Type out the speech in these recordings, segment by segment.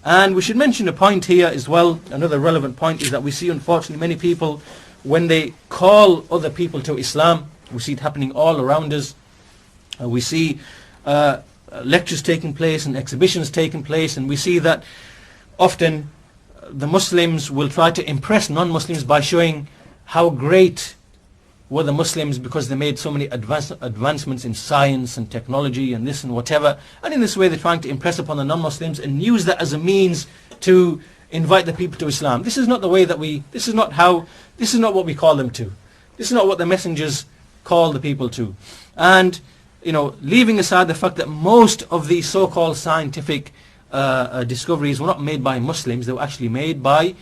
And we should mention a point here as well. Another relevant point is that we see, unfortunately, many people, when they call other people to Islam, we see it happening all around us. We see lectures taking place and exhibitions taking place, and we see that often the Muslims will try to impress non-Muslims by showing how great were the Muslims because they made so many advancements in science and technology and this and whatever. And in this way they're trying to impress upon the non-Muslims and use that as a means to invite the people to Islam. This is not the way that this is not what we call them to. This is not what the messengers call the people to. And, leaving aside the fact that most of these so-called scientific discoveries were not made by Muslims, they were actually made by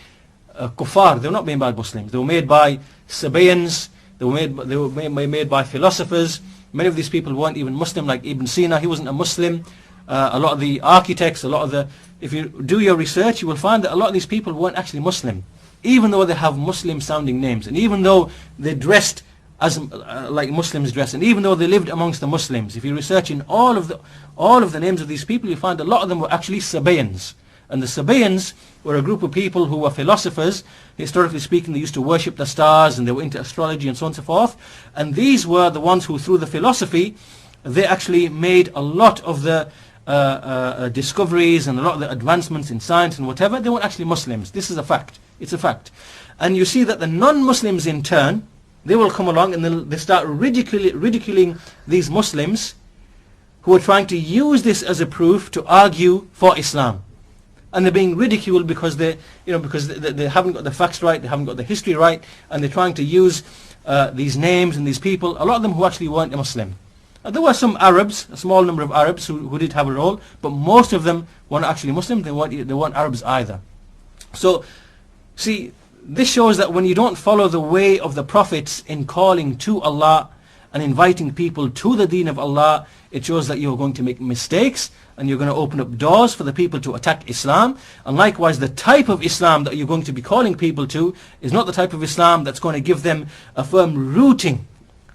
kuffar. They were not made by Muslims. They were made by Sabaeans. They were made by philosophers. Many of these people weren't even Muslim, like Ibn Sina. He wasn't a Muslim. A lot of the architects, if you do your research, you will find that a lot of these people weren't actually Muslim, even though they have Muslim-sounding names, and even though they dressed as like Muslims dress, and even though they lived amongst the Muslims. If you research in all of the names of these people, you find a lot of them were actually Sabaeans. And the Sabaeans were a group of people who were philosophers. Historically speaking, they used to worship the stars and they were into astrology and so on and so forth. And these were the ones who, through the philosophy, they actually made a lot of the discoveries and a lot of the advancements in science and whatever. They weren't actually Muslims. This is a fact. It's a fact. And you see that the non-Muslims in turn, they will come along and they start ridiculing these Muslims who are trying to use this as a proof to argue for Islam. And they're being ridiculed because they haven't got the facts right, they haven't got the history right, and they're trying to use these names and these people, a lot of them who actually weren't Muslim. There were some Arabs, a small number of Arabs who did have a role, but most of them weren't actually Muslim. They weren't Arabs either. So, see, this shows that when you don't follow the way of the prophets in calling to Allah and inviting people to the deen of Allah, it shows that you're going to make mistakes and you're going to open up doors for the people to attack Islam. And likewise, the type of Islam that you're going to be calling people to is not the type of Islam that's going to give them a firm rooting.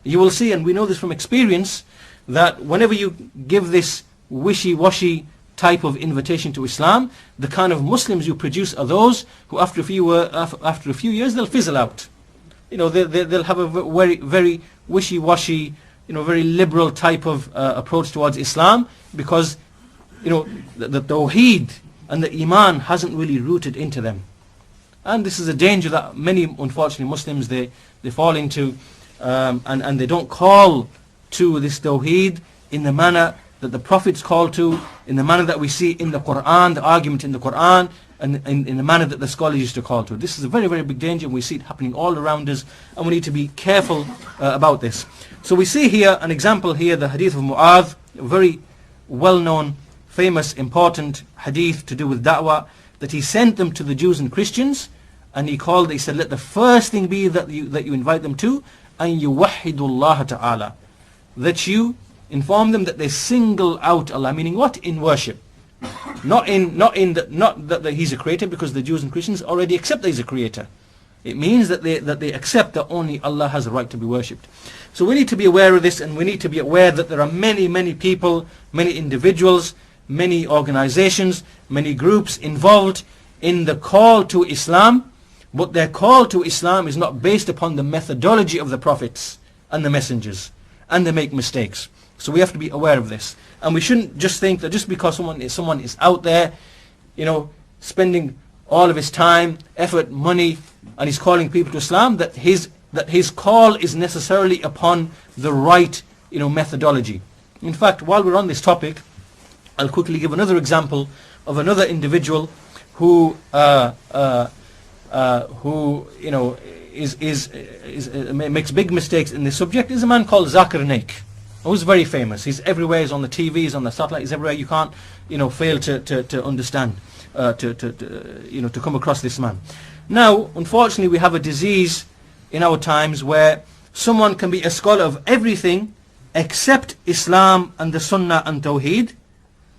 You will see, and we know this from experience, that whenever you give this wishy-washy type of invitation to Islam, the kind of Muslims you produce are those who after a few years they'll fizzle out. They'll have a very, very wishy-washy, very liberal type of approach towards Islam, because the Tawheed and the Iman hasn't really rooted into them. And this is a danger that many, unfortunately, Muslims they fall into, and they don't call to this Tawheed in the manner that the prophets call to, in the manner that we see in the Quran, the argument in the Quran, and in the manner that the scholars used to call to. This is a very, very big danger, and we see it happening all around us, and we need to be careful about this. So we see here an example here, the hadith of Mu'adh, a very well-known, famous, important hadith to do with da'wah, that he sent them to the Jews and Christians, and he said, let the first thing be that you invite them to, أَن يُوَحِّدُوا اللَّهَ ta'ala, that you inform them that they single out Allah, meaning what? In worship. Not that He's a creator, because the Jews and Christians already accept that He's a creator. It means that they accept that only Allah has a right to be worshipped. So we need to be aware of this, and we need to be aware that there are many, many people, many individuals, many organizations, many groups involved in the call to Islam, but their call to Islam is not based upon the methodology of the prophets and the messengers, and they make mistakes. So we have to be aware of this, and we shouldn't just think that just because someone is out there, spending all of his time, effort, money, and he's calling people to Islam, that his call is necessarily upon the right methodology. In fact, while we're on this topic, I'll quickly give another example of another individual who makes big mistakes in this subject. Is a man called Zakir Naik, who's very famous. He's everywhere. He's on the TV, he's on the satellite, he's everywhere. You can't fail to understand, to come across this man. Now, unfortunately, we have a disease in our times where someone can be a scholar of everything except Islam and the Sunnah and Tawheed,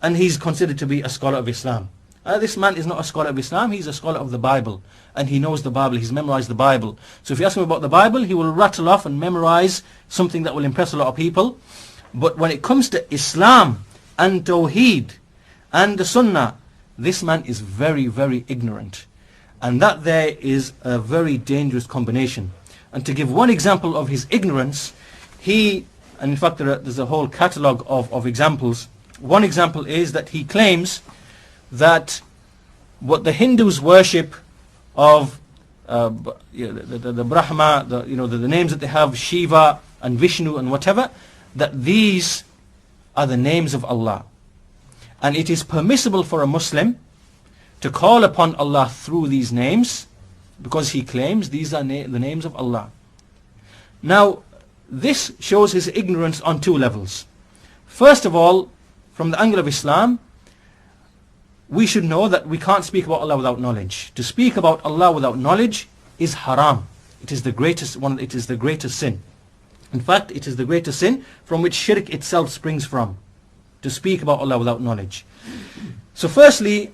and he's considered to be a scholar of Islam. This man is not a scholar of Islam, he's a scholar of the Bible, and he knows the Bible, he's memorized the Bible. So if you ask him about the Bible, he will rattle off and memorize something that will impress a lot of people. But when it comes to Islam and Tawheed and the Sunnah this man is very, very ignorant. And that there is a very dangerous combination. And to give one example of his ignorance, and in fact there's a whole catalogue of examples. One example is that he claims that what the Hindus worship of the Brahma, the names that they have, Shiva and Vishnu and whatever, that these are the names of Allah. And it is permissible for a Muslim to call upon Allah through these names, because he claims these are the names of Allah. Now, this shows his ignorance on two levels. First of all, from the angle of Islam, we should know that we can't speak about Allah without knowledge. To speak about Allah without knowledge is haram. It is the greatest sin. In fact, it is the greatest sin from which shirk itself springs from. To speak about Allah without knowledge. So firstly,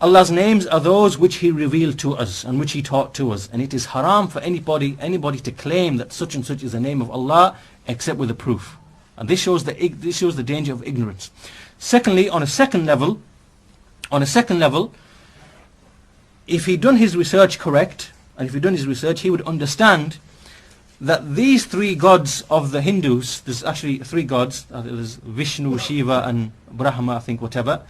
Allah's names are those which He revealed to us and which He taught to us. And it is haram for anybody to claim that such and such is the name of Allah except with a proof. And this shows the danger of ignorance. Secondly, on a second level, if he'd done his research correct, and if he'd done his research, he would understand that these three gods of the Hindus, there's actually three gods, there's Vishnu, Shiva and Brahma, I think, whatever.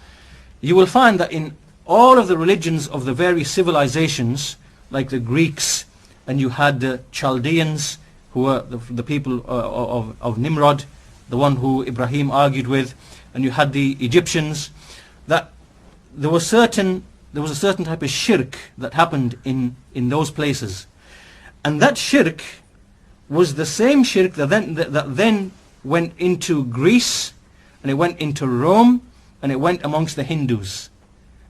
You will find that in all of the religions of the various civilizations, like the Greeks, and you had the Chaldeans, who were the people of Nimrod, the one who Ibrahim argued with, and you had the Egyptians, that there was a certain type of shirk that happened in those places. And that shirk was the same shirk that then went into Greece, and it went into Rome, and it went amongst the Hindus.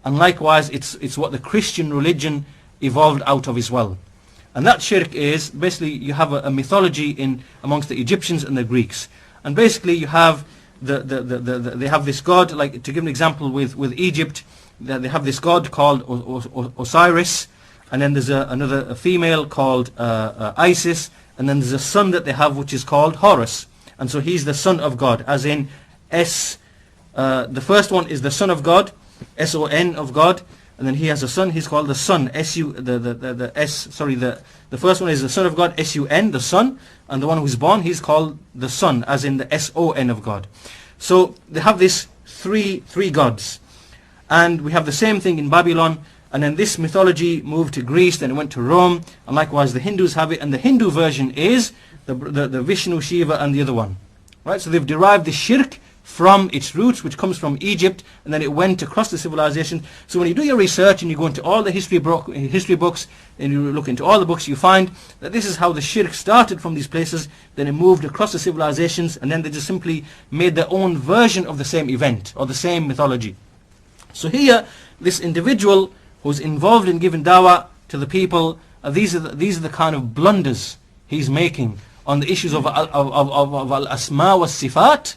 And likewise, it's what the Christian religion evolved out of as well. And that shirk is, basically, you have a mythology amongst the Egyptians and the Greeks. And basically you have they have this god, like to give an example with Egypt, they have this god called Osiris, and then there's another female called Isis, and then there's a son that they have which is called Horus. And so he's the son of God, as in the first one is the son of God, S-O-N of God, and then he has a son, he's called the son, the first one is the son of God, S-U-N, the son, and the one who's born, he's called the son, as in the S-O-N of God. So they have this three gods. And we have the same thing in Babylon, and then this mythology moved to Greece, then it went to Rome, and likewise the Hindus have it, and the Hindu version is the Vishnu, Shiva, and the other one. Right? So they've derived the shirk from its roots, which comes from Egypt, and then it went across the civilization. So when you do your research and you go into all the history books, and you look into all the books, you find that this is how the shirk started from these places, then it moved across the civilizations, and then they just simply made their own version of the same event, or the same mythology. So here, this individual who's involved in giving dawah to the people, these are the kind of blunders he's making on the issues of al-asma wa sifat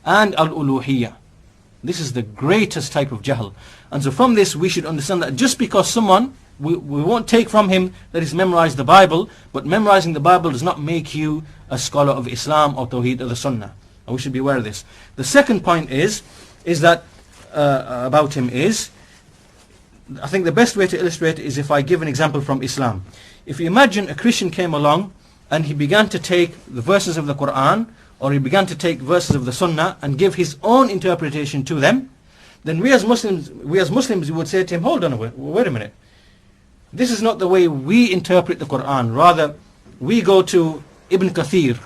and al-uluhiyya. This is the greatest type of jahl. And so from this we should understand that just because someone, we won't take from him that he's memorized the Bible, but memorizing the Bible does not make you a scholar of Islam or Tawheed or the Sunnah. And we should be aware of this. The second point is that about him is, I think the best way to illustrate it is if I give an example from Islam. If you imagine a Christian came along and he began to take the verses of the Quran, or he began to take verses of the Sunnah and give his own interpretation to them, then we as Muslims would say to him, hold on, wait a minute. This is not the way we interpret the Quran. Rather, we go to Ibn Kathir,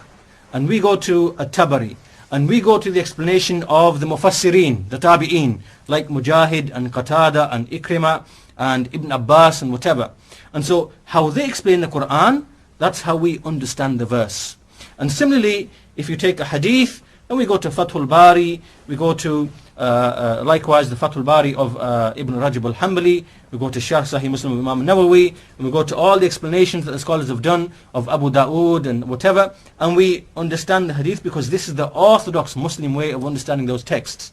and we go to At-Tabari, and we go to the explanation of the Mufassirin, the Tabi'een, like Mujahid and Qatada and Ikrimah and Ibn Abbas and whatever. And so how they explain the Quran, that's how we understand the verse. And similarly, if you take a hadith, and we go to Fathul Bari, we go to likewise the Fathul Bari of Ibn Rajab al-Hanbali, we go to Sharh Sahih Muslim of Imam Nawawi, and we go to all the explanations that the scholars have done of Abu Dawood and whatever, and we understand the hadith because this is the orthodox Muslim way of understanding those texts.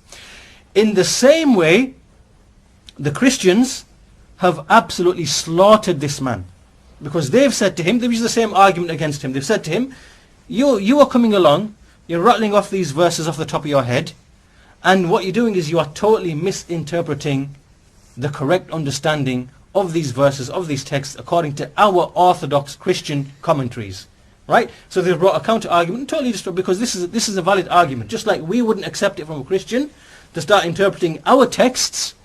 In the same way, the Christians have absolutely slaughtered this man, because they've said to him, they've used the same argument against him. They've said to him, you are coming along, you're rattling off these verses off the top of your head, and what you're doing is you are totally misinterpreting the correct understanding of these verses, of these texts, according to our Orthodox Christian commentaries. Right? So they've brought a counter argument, totally destroyed, because this is a valid argument. Just like we wouldn't accept it from a Christian to start interpreting our texts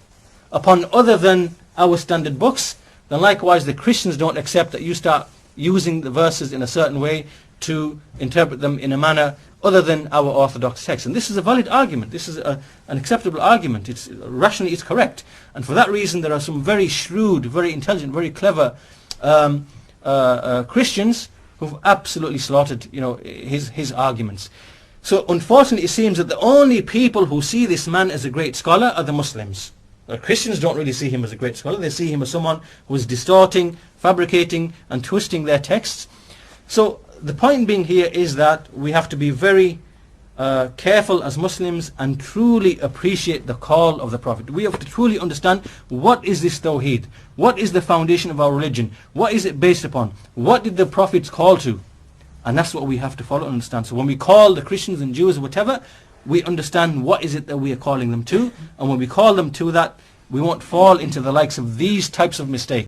upon other than our standard books, then likewise the Christians don't accept that you start using the verses in a certain way to interpret them in a manner other than our Orthodox text. And this is a valid argument. This is an acceptable argument. It's rationally it's correct. And for that reason, there are some very shrewd, very intelligent, very clever Christians who've absolutely slaughtered, his arguments. So unfortunately, it seems that the only people who see this man as a great scholar are the Muslims. The Christians don't really see him as a great scholar. They see him as someone who is distorting, fabricating, and twisting their texts. So the point being here is that we have to be very careful as Muslims and truly appreciate the call of the Prophet. We have to truly understand, what is this Tawheed? What is the foundation of our religion? What is it based upon? What did the Prophets call to? And that's what we have to follow and understand. So when we call the Christians and Jews or whatever, we understand what is it that we are calling them to. And when we call them to that, we won't fall into the likes of these types of mistakes.